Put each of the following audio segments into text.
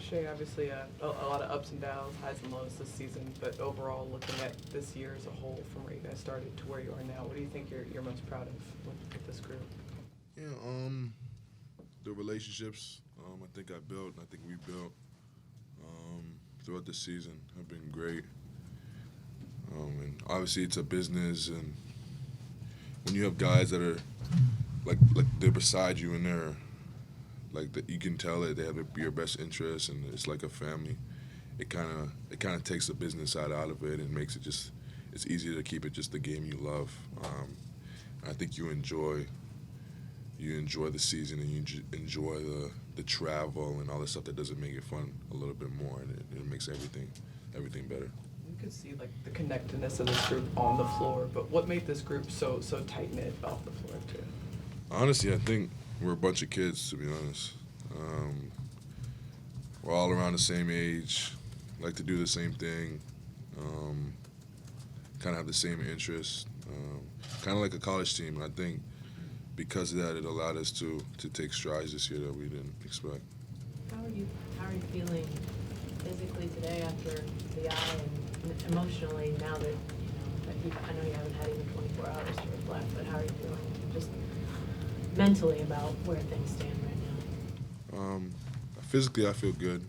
Shai, obviously a lot of ups and downs, highs and lows this season, but overall, looking at this year as a whole, from where you guys started to where you are now, what do you think you're most proud of with this group? Yeah, the relationships I think I built, I think we built throughout the season have been great. And obviously it's a business, and when you have guys that are like they're beside you and they're like that, you can tell that they have your best interest, and it's like a family. It kind of takes the business side out of it and makes it just it's easier to keep it just the game you love. I think you enjoy the season, and you enjoy the travel and all the stuff that doesn't make it fun a little bit more, and it makes everything better. You could see like the connectedness of this group on the floor, but what made this group so tight knit off the floor too? Honestly, I think we're a bunch of kids, to be honest. We're all around the same age, like to do the same thing, kind of have the same interests, kind of like a college team. And I think because of that, it allowed us to take strides this year that we didn't expect. How are you feeling physically today after the eye, and emotionally now that I know you haven't had even 24 hours to reflect, but how are you feeling just mentally about where things stand right now? Physically, I feel good.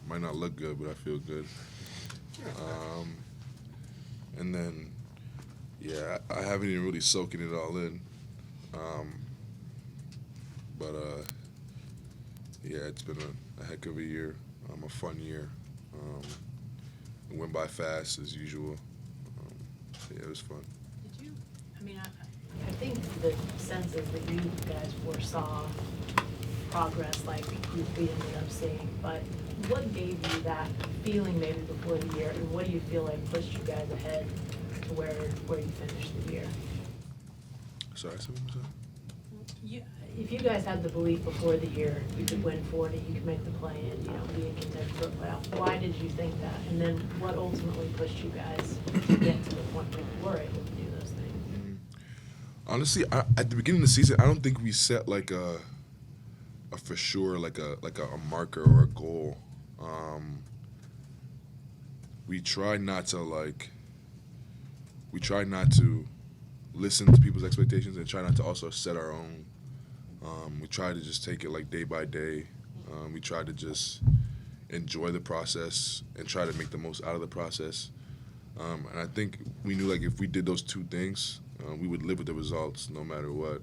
Might not look good, but I feel good. And then, yeah, I haven't even really soaking it all in. But yeah, it's been a heck of a year, a fun year. It went by fast as usual. Yeah, it was fun. Did you? I mean, I think the sense is that you guys foresaw progress like we ended up seeing, but what gave you that feeling maybe before the year, and what do you feel like pushed you guys ahead to where you finished the year? Sorry, say one more time. If you guys had the belief before the year you could win 40, you could make the play-in, be in contention for a playoff, why did you think that? And then what ultimately pushed you guys to get to the point where you were able to do those things? Honestly, at the beginning of the season, I don't think we set like a for sure like a marker or a goal. We tried not to listen to people's expectations and try not to also set our own. We tried to just take it like day by day. We tried to just enjoy the process and try to make the most out of the process. And I think we knew like if we did those two things, we would live with the results no matter what.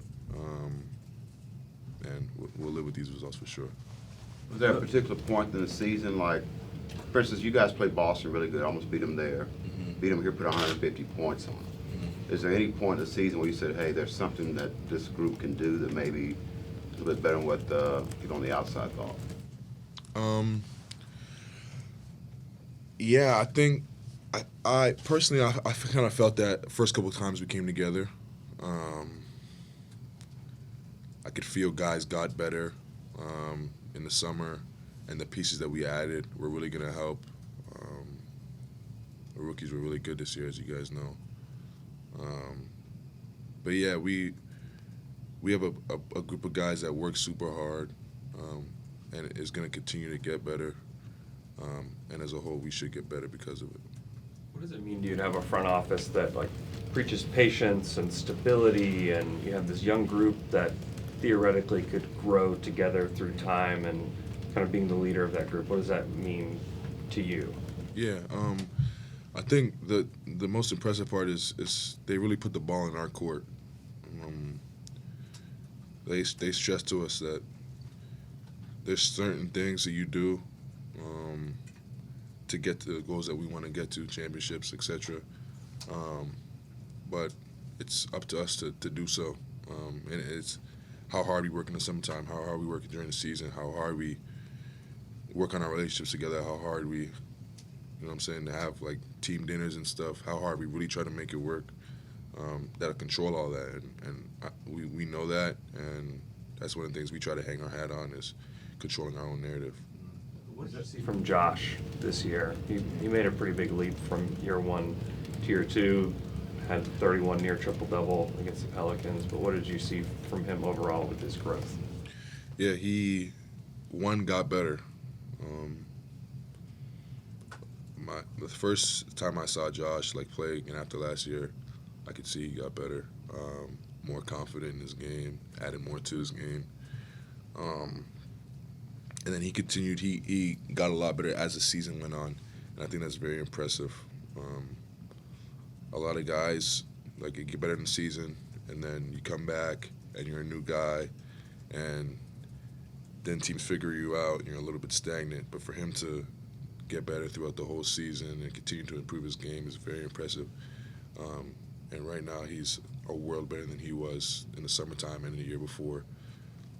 And we'll live with these results for sure. Was there a particular point in the season, like, for instance, you guys played Boston really good, almost beat them there, beat them here, put 150 points on them. Is there any point in the season where you said, hey, there's something that this group can do that maybe is a little bit better than what people on the outside thought? Yeah, I think I personally I kind of felt that first couple of times we came together. I could feel guys got better in the summer, and the pieces that we added were really going to help. The rookies were really good this year, as you guys know. But yeah, we have a group of guys that work super hard, and is going to continue to get better. And as a whole, we should get better because of it. What does it mean to you to have a front office that like preaches patience and stability, and you have this young group that theoretically could grow together through time, and kind of being the leader of that group? What does that mean to you? Yeah, I think the most impressive part is they really put the ball in our court. They stress to us that there's certain things that you do to get to the goals that we want to get to, championships, etc. But it's up to us to do so. And it's how hard we work in the summertime, how hard we work during the season, how hard we work on our relationships together, how hard we, to have like team dinners and stuff, how hard we really try to make it work. That'll control all that, and we know that, and that's one of the things we try to hang our hat on is controlling our own narrative. What did you see from Josh this year? He made a pretty big leap from year one to year two, had 31 near triple-double against the Pelicans, but what did you see from him overall with his growth? Yeah, he got better. The first time I saw Josh play again after last year, I could see he got better, more confident in his game, added more to his game. And then he continued. He got a lot better as the season went on, and I think that's very impressive. A lot of guys you get better in the season, and then you come back and you're a new guy, and then teams figure you out and you're a little bit stagnant. But for him to get better throughout the whole season and continue to improve his game is very impressive. And right now he's a world better than he was in the summertime and the year before.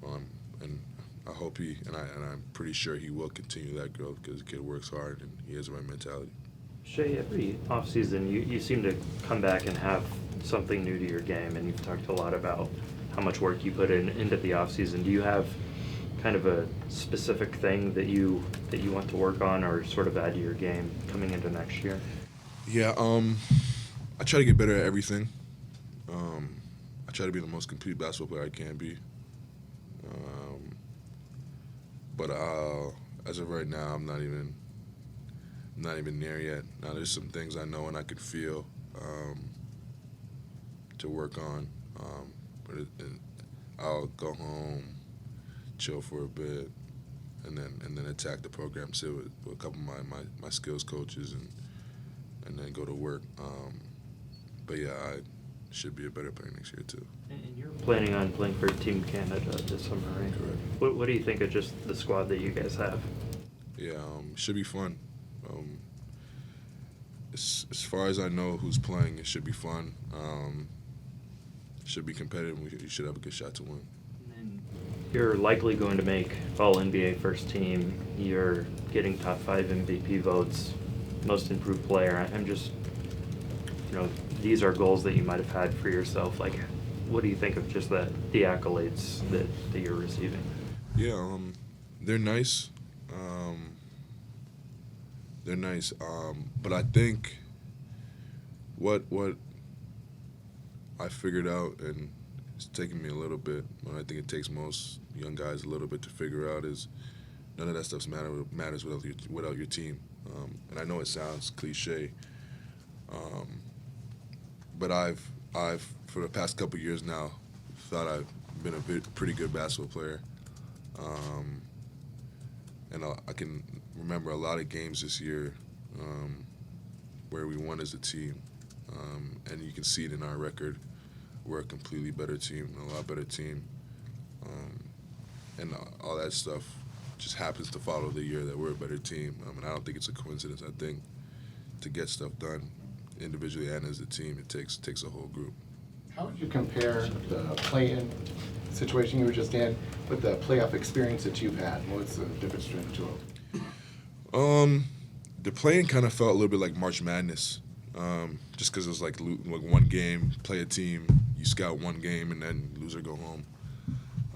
And I hope I'm pretty sure he will continue that growth because the kid works hard and he has the right mentality. Shai, every offseason you seem to come back and have something new to your game, and you've talked a lot about how much work you put into the offseason. Do you have kind of a specific thing that you want to work on or sort of add to your game coming into next year? Yeah, I try to get better at everything. I try to be the most complete basketball player I can be. But as of right now, I'm not even there yet. Now there's some things I know and I could feel to work on. But I'll go home, chill for a bit, and then attack the program, sit with a couple of my skills coaches, and then go to work. But yeah, I should be a better player next year too. And you're planning on playing for Team Canada this summer, right? Correct. What do you think of just the squad that you guys have? Yeah, should be fun. As far as I know who's playing, it should be fun. Should be competitive. We should have a good shot to win. And you're likely going to make All-NBA first team. You're getting top 5 MVP votes, most improved player. I'm just, these are goals that you might have had for yourself. What do you think of just the accolades that you're receiving? Yeah, they're nice. But I think what I figured out, and it's taken me a little bit, and I think it takes most young guys a little bit to figure out, is none of that stuff matters without your team. And I know it sounds cliche, but I've for the past couple of years now thought I've been a pretty good basketball player. And I can remember a lot of games this year where we won as a team. And you can see it in our record. We're a completely better team, a lot better team. And all that stuff just happens to follow the year that we're a better team. And I don't think it's a coincidence. I think to get stuff done individually and as a team, it takes a whole group. How would you compare the play-in situation you were just in with the playoff experience that you've had? What's the difference between the two of them? The play-in kind of felt a little bit like March Madness, just because it was like one game, play a team, you scout one game, and then lose or go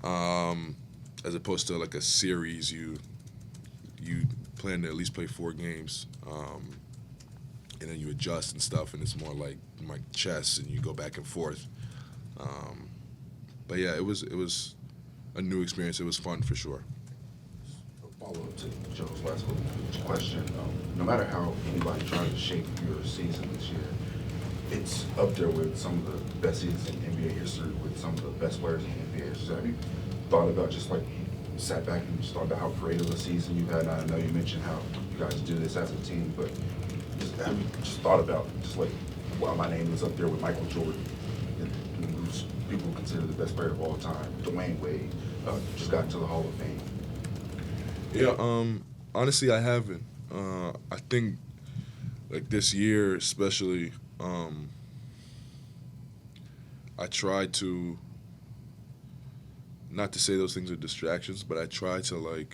home. As opposed to like a series, you plan to at least play 4 games, and then you adjust and stuff, and it's more like chess, and you go back and forth. But yeah, it was a new experience. It was fun for sure. Follow-up to Joe's last question. No matter how anybody tries to shape your season this year, it's up there with some of the best seasons in NBA history, with some of the best players in NBA history. Have you thought about sat back and just thought about how creative a season you've had? I know you mentioned how you guys do this as a team, but have you just thought about wow, my name is up there with Michael Jordan, and who's people consider the best player of all time, Dwayne Wade, just got into the Hall of Fame. Yeah, honestly, I haven't. I think, this year especially, I tried to, not to say those things are distractions, but I try to,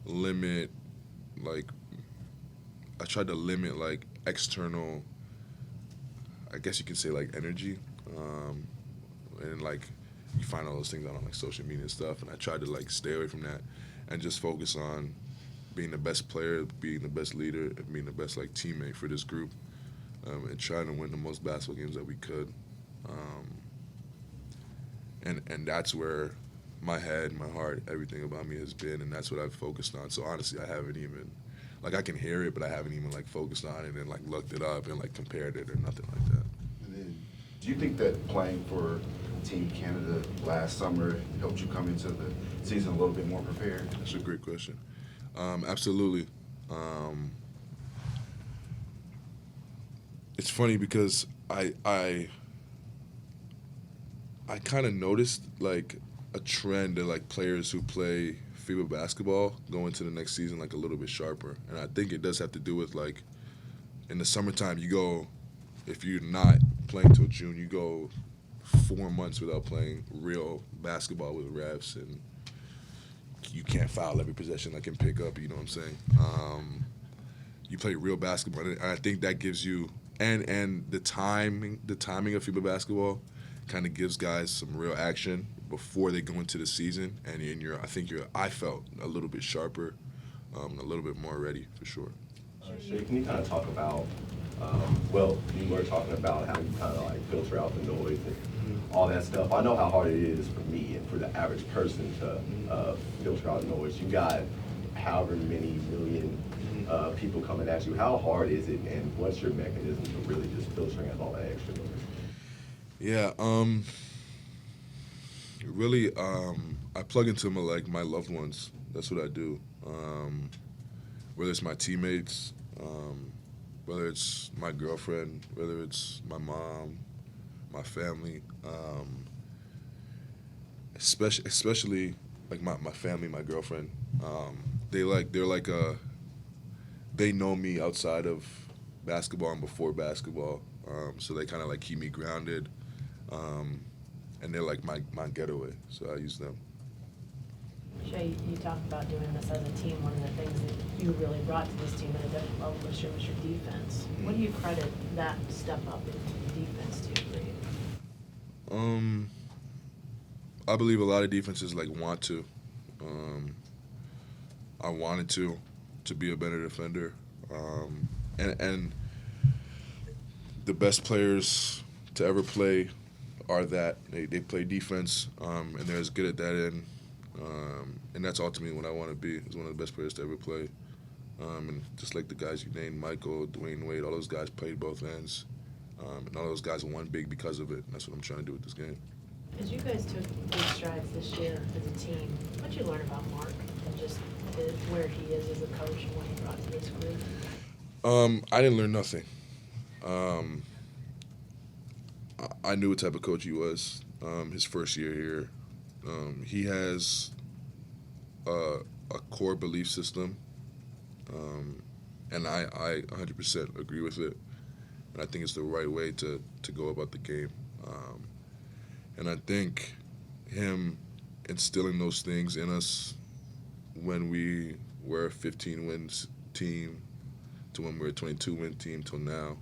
limit, external, I guess you could say, energy, and, you find all those things out on, social media and stuff, and I tried to, stay away from that and just focus on being the best player, being the best leader, and being the best teammate for this group, and trying to win the most basketball games that we could. And that's where my head, my heart, everything about me has been, and that's what I've focused on. So honestly, I haven't even, like, I can hear it, but I haven't even like focused on it and like looked it up and like compared it or nothing like that. And then, do you think that playing for Team Canada last summer helped you come into the season a little bit more prepared? That's a great question. Absolutely. It's funny because I kind of noticed like a trend in like players who play FIBA basketball go into the next season like a little bit sharper, and I think it does have to do with like in the summertime you go, if you're not playing till June, you go 4 months without playing real basketball with refs, and you can't foul every possession like in pickup. You know what I'm saying? You play real basketball, and I think that gives you and the timing of FIBA basketball kind of gives guys some real action before they go into the season, and I felt a little bit sharper, a little bit more ready for sure. Shai, can you kind of talk about, you were talking about how you kind of like filter out the noise and all that stuff. I know how hard it is for me and for the average person to filter out noise. You got however many million people coming at you. How hard is it, and what's your mechanism for really just filtering out all that extra noise? Yeah, really, I plug into my loved ones. That's what I do. Whether it's my teammates, whether it's my girlfriend, whether it's my mom, my family, especially like my family, my girlfriend. They know me outside of basketball and before basketball, so they kind of like keep me grounded. And they're like my getaway, so I use them. Shai, you talked about doing this as a team. One of the things that you really brought to this team at a different level was your defense. What do you credit that step up in defense to for you? I believe a lot of defenses like want to. I wanted to be a better defender, and the best players to ever play are that they play defense, and they're as good at that end, and that's ultimately what I want to be, is one of the best players to ever play. And just like the guys you named, Michael, Dwayne Wade, all those guys played both ends, and all those guys won big because of it, and that's what I'm trying to do with this game. As you guys took big strides this year as a team, what did you learn about Mark and just where he is as a coach and what he brought to this group? I didn't learn nothing. I knew what type of coach he was his first year here. He has a core belief system, and I 100% agree with it. And I think it's the right way to go about the game. And I think him instilling those things in us when we were a 15 wins team to when we're a 22-win team till now,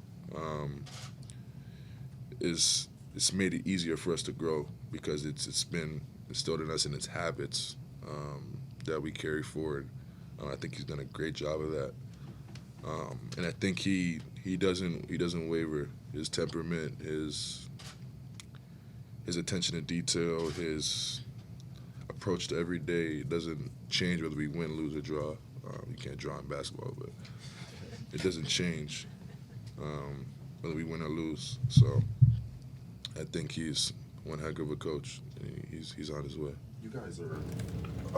it's made it easier for us to grow, because it's been instilled in us, and its habits that we carry forward. I think he's done a great job of that, and I think he doesn't waver. His temperament, his attention to detail, his approach to every day doesn't change whether we win, lose, or draw. You can't draw in basketball, but it doesn't change whether we win or lose. So I think he's one heck of a coach, and he's on his way. You guys are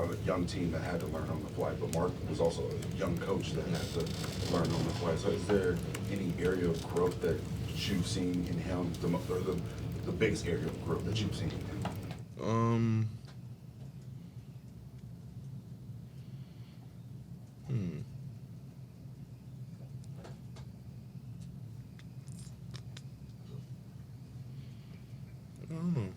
a young team that had to learn on the fly, but Mark was also a young coach that had to learn on the fly. So is there any area of growth that you've seen in him, or the biggest area of growth that you've seen in him? I don't know.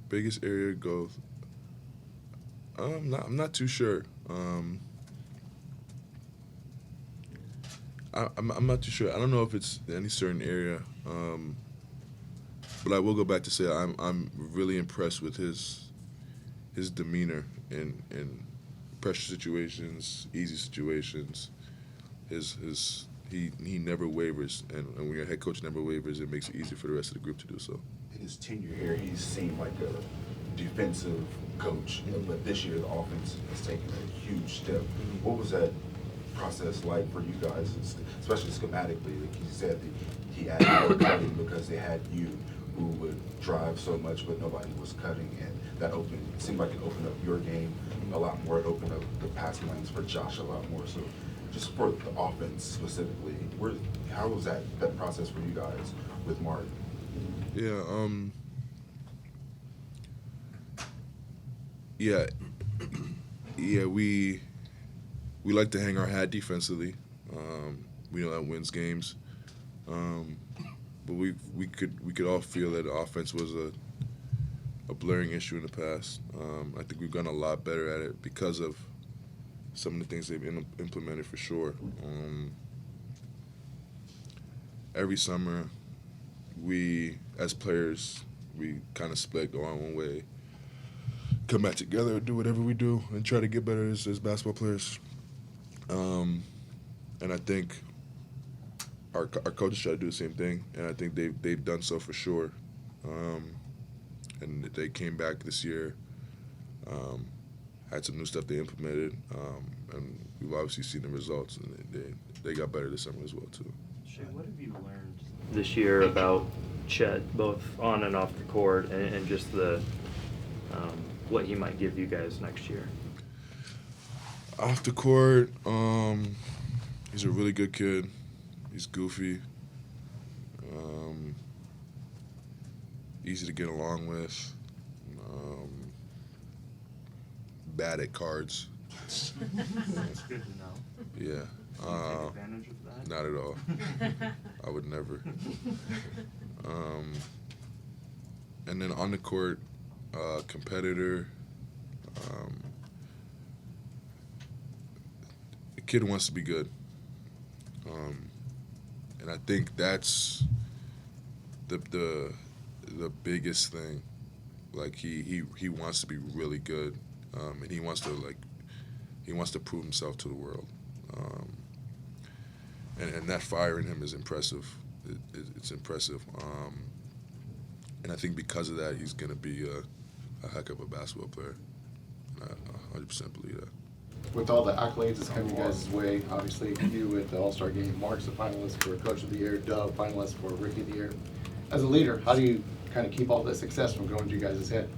Biggest area of growth. I'm not too sure. I'm not too sure. I don't know if it's any certain area. But I will go back to say I'm really impressed with his demeanor in pressure situations, easy situations, his he never wavers, and when your head coach never wavers, it makes it easier for the rest of the group to do so. In his tenure here, he seemed like a defensive coach, but this year the offense has taken a huge step. What was that process like for you guys, especially schematically? Like he said, he added more cutting because they had you who would drive so much, but nobody was cutting, and that seemed like it opened up your game a lot more. It opened up the passing lanes for Josh a lot more. So just for the offense specifically, how was that process for you guys with Mark? We like to hang our hat defensively. We know that wins games, but we could all feel that the offense was a blurring issue in the past. I think we've gotten a lot better at it because of some of the things they've implemented for sure. Every summer, we as players, we kind of split, go our own way, come back together, do whatever we do, and try to get better as basketball players. And I think our coaches try to do the same thing, and I think they've done so for sure. And they came back this year, had some new stuff they implemented, and we've obviously seen the results, and they got better this summer as well too. Shai, what have you learned this year about Chet, both on and off the court, and just the what he might give you guys next year? Off the court, he's a really good kid. He's goofy, easy to get along with, bad at cards. That's good to know. Yeah. Do you take advantage of that? Not at all. I would never. And then on the court, competitor. The kid wants to be good. And I think that's the biggest thing. Like he wants to be really good, and he wants to prove himself to the world. And that fire in him is impressive. It's impressive. And I think because of that, he's going to be a heck of a basketball player. I 100% believe that. With all the accolades that's coming you guys' way, obviously you with the All-Star game, Mark's a finalist for Coach of the Year, Dub finalist for Rookie of the Year. As a leader, how do you kind of keep all this success from going to you guys' head?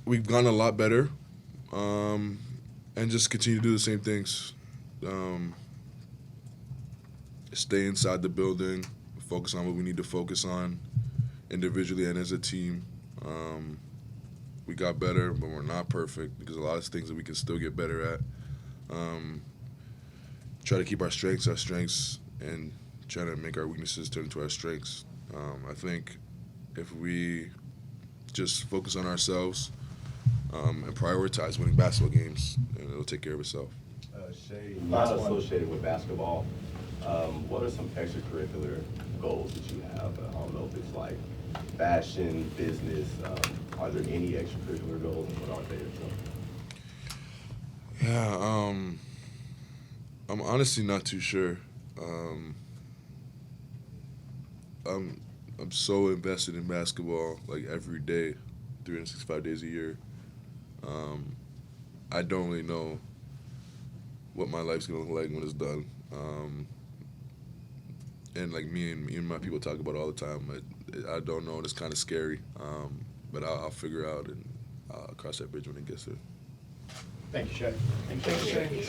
We've gotten a lot better, and just continue to do the same things. Stay inside the building, focus on what we need to focus on individually and as a team. We got better, but we're not perfect because a lot of things that we can still get better at. Try to keep our strengths, and try to make our weaknesses turn into our strengths. I think if we just focus on ourselves and prioritize winning basketball games, and it'll take care of itself. Shai, not associated with basketball, what are some extracurricular goals that you have? I don't know if it's like fashion, business. Are there any extracurricular goals, and what are they? Yeah, I'm honestly not too sure. I'm so invested in basketball, like every day, 365 days a year. I don't really know what my life's gonna look like when it's done. And like me and my people talk about it all the time. I don't know, and it's kind of scary. But I'll figure out, and I'll cross that bridge when it gets there. Thank you, Shai. Thank you.